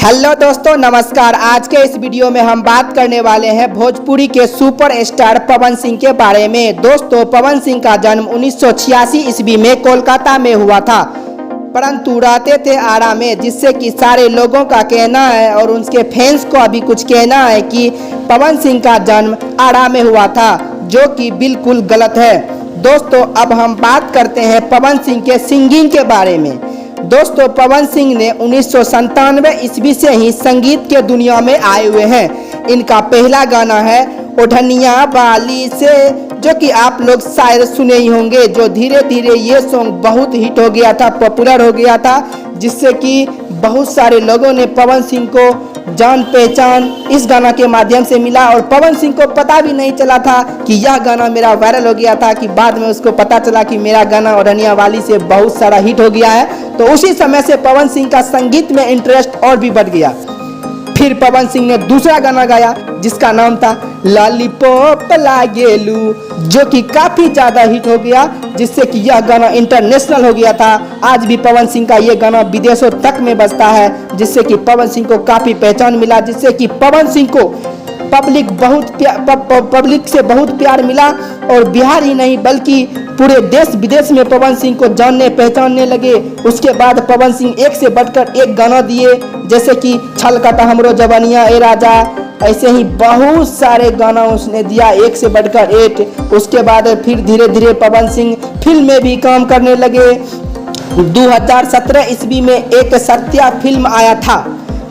Hello दोस्तों, नमस्कार। आज के इस वीडियो में हम बात करने वाले हैं भोजपुरी के सुपर स्टार पवन सिंह के बारे में। दोस्तों, पवन सिंह का जन्म 1986 ईस्वी में कोलकाता में हुआ था, परंतु रहते थे आरा में, जिससे कि सारे लोगों का कहना है और उनके फैंस को अभी कुछ कहना है कि पवन सिंह का जन्म आरा में हुआ था, जो कि बिल्कुल गलत है। दोस्तों, अब हम बात करते हैं पवन सिंह के सिंगिंग के बारे में। दोस्तों, पवन सिंह ने 1997 ईस्वी से ही संगीत के दुनिया में आए हुए हैं। इनका पहला गाना है ओढ़निया वाली से, जो कि आप लोग शायद सुने ही होंगे। जो धीरे धीरे ये सॉन्ग बहुत हिट हो गया था, पॉपुलर हो गया था, जिससे कि बहुत सारे लोगों ने पवन सिंह को जान पहचान इस गाना के माध्यम से मिला। और पवन सिंह को पता भी नहीं चला था कि यह गाना मेरा वायरल हो गया था, कि बाद में उसको पता चला कि मेरा गाना ओढ़निया वाली से बहुत सारा हिट हो गया है। तो उसी समय से पवन सिंह का संगीत में इंटरेस्ट और भी बढ़ गया। फिर पवन सिंह ने दूसरा गाना गाया, जिसका नाम था लॉलीपॉप लागेलू, जो कि काफी ज्यादा हिट हो गया, जिससे कि यह गाना इंटरनेशनल हो गया था। आज भी पवन सिंह का यह गाना विदेशों तक में बजता है, जिससे कि पवन सिंह को काफी पहचान मिला, जिससे कि पवन सिंह को पब्लिक से बहुत प्यार मिला। और बिहार ही नहीं बल्कि पूरे देश विदेश में पवन सिंह को जानने पहचानने लगे। उसके बाद पवन सिंह एक से बढ़कर एक गाना दिए, जैसे कि छलकता हमरो जवानिया ए राजा, ऐसे ही बहुत सारे गाना उसने दिया, एक से बढ़कर एक। उसके बाद फिर धीरे धीरे पवन सिंह फिल्म में भी काम करने लगे। 2017 ईस्वी में एक सत्या फिल्म आया था,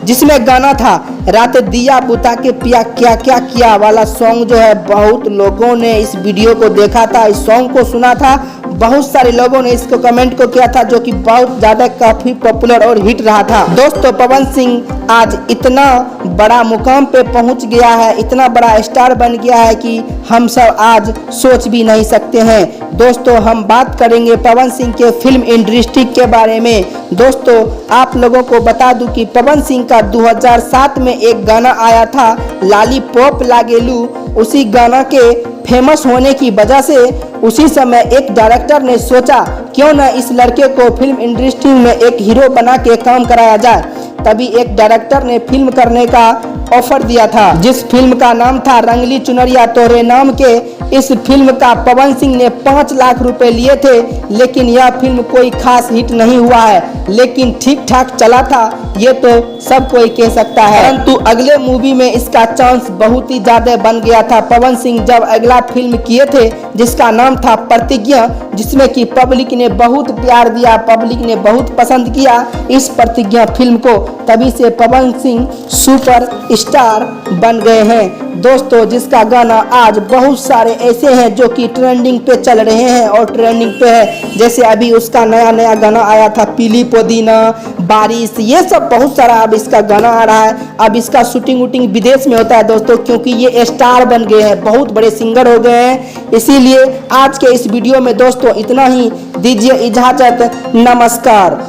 जिसमें गाना था रात दिया बुता के पिया क्या क्या किया वाला सॉन्ग, जो है बहुत लोगों ने इस वीडियो को देखा था, इस सॉन्ग को सुना था। बहुत सारे लोगों ने इसको कमेंट को किया था, जो कि बहुत ज़्यादा काफ़ी पॉपुलर और हिट रहा था। दोस्तों, पवन सिंह आज इतना बड़ा मुकाम पे पहुंच गया है, इतना बड़ा स्टार बन गया है कि हम सब आज सोच भी नहीं सकते हैं। दोस्तों, हम बात करेंगे पवन सिंह के फिल्म इंडस्ट्री के बारे में। दोस्तों, आप लोगों को बता दूं कि पवन सिंह का 2007 में एक गाना आया था लॉलीपॉप लागेलू। उसी गाना के फेमस होने की वजह से उसी समय एक डायरेक्टर ने सोचा क्यों न इस लड़के को फिल्म इंडस्ट्री में एक हीरो बना के काम कराया जाए। तभी एक डायरेक्टर ने फिल्म करने का ऑफर दिया था, जिस फिल्म का नाम था रंगली चुनरिया तोरे नाम के। इस फिल्म का पवन सिंह ने 5 लाख रुपए लिए थे, लेकिन यह फिल्म कोई खास हिट नहीं हुआ है, लेकिन ठीक ठाक चला था, ये तो सब कोई कह सकता है। परंतु अगले मूवी में इसका चांस बहुत ही ज्यादा बन गया था। पवन सिंह जब अगला फिल्म किए थे, जिसका नाम था प्रतिज्ञा, जिसमें कि पब्लिक ने बहुत प्यार दिया, पब्लिक ने बहुत पसंद किया इस प्रतिज्ञा फिल्म को। तभी से पवन सिंह सुपर स्टार बन गए हैं। दोस्तों, जिसका गाना आज बहुत सारे ऐसे हैं जो कि ट्रेंडिंग पे चल रहे हैं और ट्रेंडिंग पे है, जैसे अभी उसका नया गाना आया था पीली पुदीना, बारिश, ये सब बहुत सारा अब इसका गाना आ रहा है। अब इसका शूटिंग वूटिंग विदेश में होता है दोस्तों, क्योंकि ये स्टार बन गए हैं, बहुत बड़े सिंगर हो गए हैं। इसीलिए आज के इस वीडियो में दोस्तों इतना ही, दीजिए इजाजत, नमस्कार।